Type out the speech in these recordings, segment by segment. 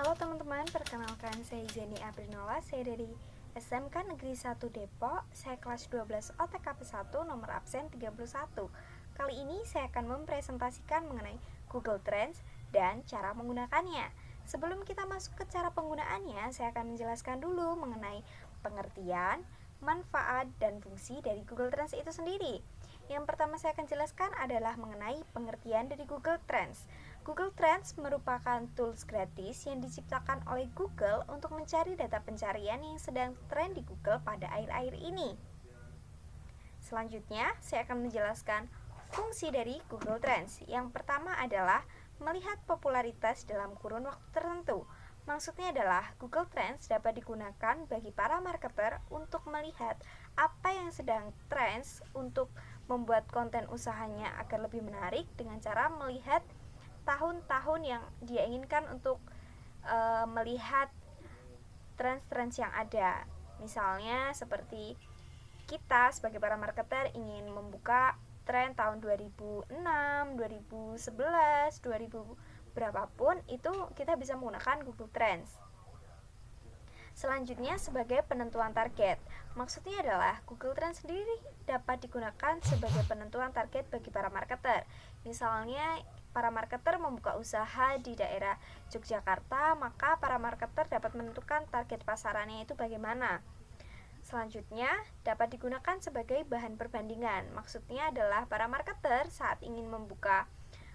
Halo teman-teman, perkenalkan saya Zeni Aprinola, saya dari SMK Negeri 1 Depok, saya kelas 12 OTKP 1 nomor absen 31. Kali ini saya akan mempresentasikan mengenai Google Trends dan cara menggunakannya. Sebelum kita masuk ke cara penggunaannya, saya akan menjelaskan dulu mengenai pengertian, manfaat, dan fungsi dari Google Trends itu sendiri. Yang pertama saya akan jelaskan adalah mengenai pengertian dari Google Trends. Google Trends merupakan tools gratis yang diciptakan oleh Google untuk mencari data pencarian yang sedang tren di Google pada akhir-akhir ini. Selanjutnya, saya akan menjelaskan fungsi dari Google Trends. Yang pertama adalah melihat popularitas dalam kurun waktu tertentu. Maksudnya adalah Google Trends dapat digunakan bagi para marketer untuk melihat apa yang sedang trends untuk membuat konten usahanya agar lebih menarik dengan cara melihat tahun-tahun yang dia inginkan untuk melihat trends-trends yang ada. Misalnya seperti kita sebagai para marketer ingin membuka tren tahun 2006, 2011, 2000 berapapun, itu kita bisa menggunakan Google Trends. Selanjutnya sebagai penentuan target. Maksudnya adalah Google Trends sendiri dapat digunakan sebagai penentuan target bagi para marketer. Misalnya para marketer membuka usaha di daerah Yogyakarta, maka para marketer dapat menentukan target pasarannya itu bagaimana. Selanjutnya, dapat digunakan sebagai bahan perbandingan. Maksudnya adalah para marketer saat ingin membuka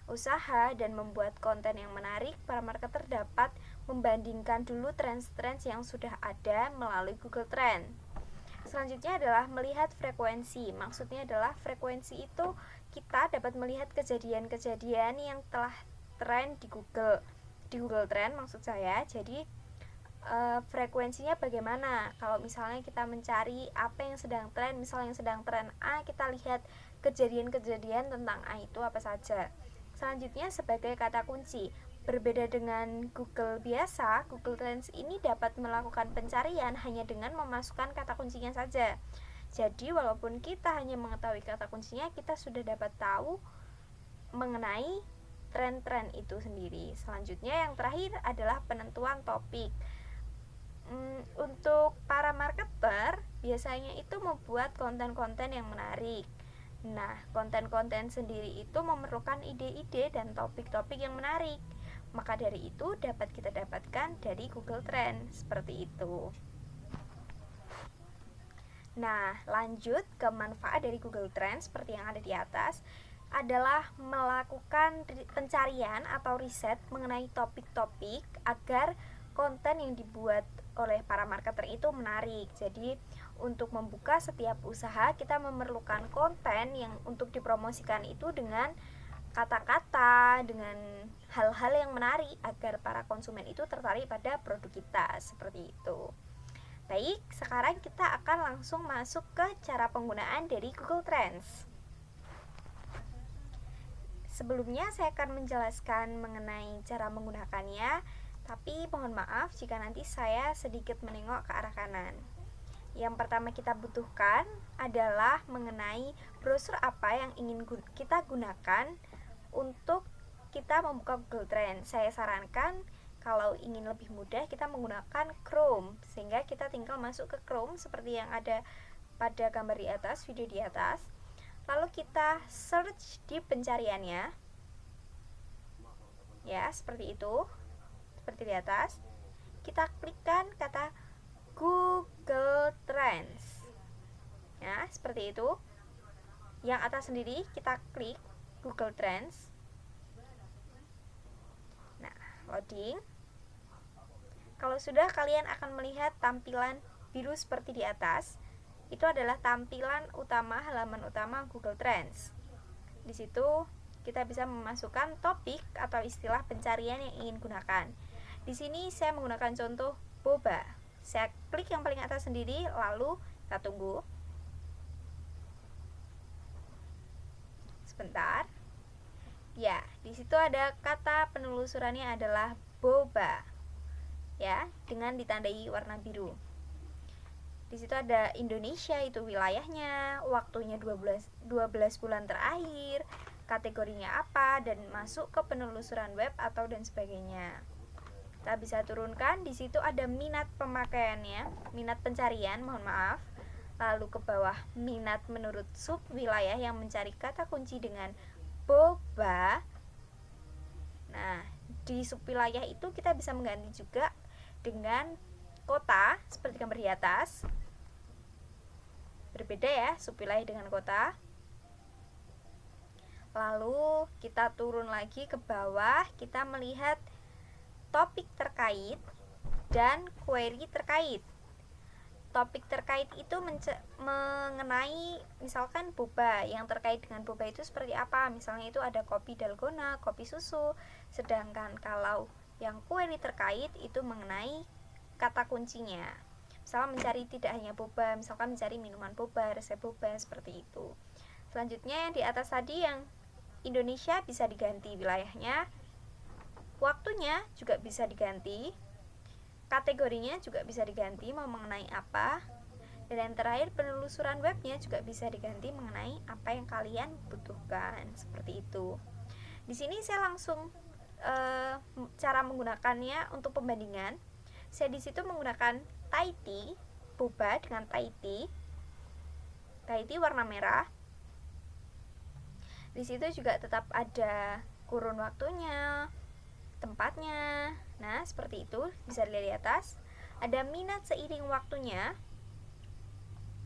usaha dan membuat konten yang menarik, para marketer dapat membandingkan dulu trends-trends yang sudah ada melalui Google Trend. Selanjutnya adalah melihat frekuensi. Maksudnya adalah frekuensi itu kita dapat melihat kejadian-kejadian yang telah tren di Google Trend maksud saya. Jadi frekuensinya bagaimana. Kalau misalnya kita mencari apa yang sedang tren, misalnya yang sedang tren A, kita lihat kejadian-kejadian tentang A itu apa saja. Selanjutnya sebagai kata kunci. Berbeda dengan Google biasa, Google Trends ini dapat melakukan pencarian hanya dengan memasukkan kata kuncinya saja. Jadi walaupun kita hanya mengetahui kata kuncinya, kita sudah dapat tahu mengenai tren-tren itu sendiri. Selanjutnya yang terakhir adalah penentuan topik. Untuk para marketer biasanya itu membuat konten-konten yang menarik. Nah, konten-konten sendiri itu memerlukan ide-ide dan topik-topik yang menarik. Maka dari itu dapat kita dapatkan dari Google Trend seperti itu. Nah, lanjut ke manfaat dari Google Trend seperti yang ada di atas adalah melakukan pencarian atau riset mengenai topik-topik agar konten yang dibuat oleh para marketer itu menarik. Jadi untuk membuka setiap usaha kita memerlukan konten yang untuk dipromosikan itu dengan kata-kata, dengan hal-hal yang menarik agar para konsumen itu tertarik pada produk kita, seperti itu. Baik, sekarang kita akan langsung masuk ke cara penggunaan dari Google Trends. Sebelumnya saya akan menjelaskan mengenai cara menggunakannya, tapi mohon maaf jika nanti saya sedikit menengok ke arah kanan. Yang pertama kita butuhkan adalah mengenai browser apa yang ingin kita gunakan untuk kita membuka Google Trends. Saya sarankan kalau ingin lebih mudah kita menggunakan Chrome, sehingga kita tinggal masuk ke Chrome seperti yang ada pada gambar di atas, video di atas. Lalu kita search di pencariannya, ya seperti itu, seperti di atas. Kita klikkan kata Google Trends, ya seperti itu. Yang atas sendiri kita klik Google Trends. Nah, loading. Kalau sudah, kalian akan melihat tampilan biru seperti di atas. Itu adalah tampilan utama, halaman utama Google Trends. Di situ kita bisa memasukkan topik atau istilah pencarian yang ingin gunakan. Di sini saya menggunakan contoh boba. Saya klik yang paling atas sendiri, lalu kita tunggu sebentar. Ya, di situ ada kata penelusurannya adalah boba, ya, dengan ditandai warna biru. Di situ ada Indonesia, itu wilayahnya, waktunya 12 bulan terakhir, kategorinya apa, dan masuk ke penelusuran web atau dan sebagainya. Kita bisa turunkan, di situ ada minat pemakaiannya, minat pencarian, mohon maaf. Lalu ke bawah minat menurut sub wilayah yang mencari kata kunci dengan boba. Nah, di sub wilayah itu kita bisa mengganti juga dengan kota seperti gambar di atas. Berbeda ya sub wilayah dengan kota. Lalu kita turun lagi ke bawah, kita melihat topik terkait dan query terkait. Topik terkait itu mengenai misalkan boba, yang terkait dengan boba itu seperti apa, misalnya itu ada kopi dalgona, kopi susu. Sedangkan kalau yang query terkait itu mengenai kata kuncinya, misalnya mencari tidak hanya boba, misalkan mencari minuman boba, resep boba, seperti itu. Selanjutnya yang di atas tadi yang Indonesia bisa diganti wilayahnya, waktunya juga bisa diganti, kategorinya juga bisa diganti mau mengenai apa, dan yang terakhir penelusuran webnya juga bisa diganti mengenai apa yang kalian butuhkan, seperti itu. Di sini saya langsung cara menggunakannya untuk pembandingan. Saya di situ menggunakan Tahiti, boba dengan Tahiti warna merah. Di situ juga tetap ada kurun waktunya, tempatnya. Nah, seperti itu bisa dilihat di atas. Ada minat seiring waktunya.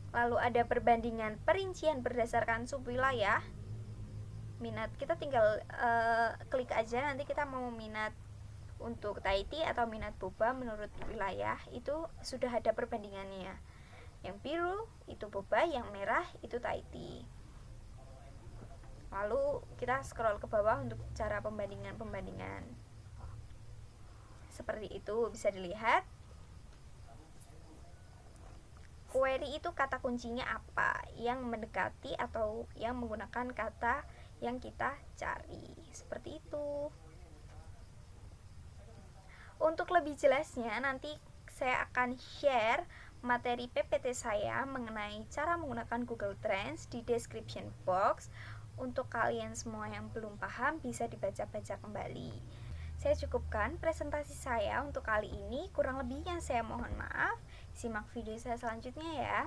Lalu ada perbandingan perincian berdasarkan subwilayah. Minat kita tinggal klik aja, nanti kita mau minat untuk Tahiti atau minat boba menurut wilayah, itu sudah ada perbandingannya. Yang biru itu boba, yang merah itu Tahiti. Lalu kita scroll ke bawah untuk cara pembandingan. Seperti itu bisa dilihat. Query itu kata kuncinya apa yang mendekati atau yang menggunakan kata yang kita cari. Seperti itu. Untuk lebih jelasnya nanti saya akan share materi PPT saya mengenai cara menggunakan Google Trends di description box. Untuk kalian semua yang belum paham bisa dibaca-baca kembali. Saya cukupkan presentasi saya untuk kali ini, kurang lebihnya saya mohon maaf. Simak video saya selanjutnya ya.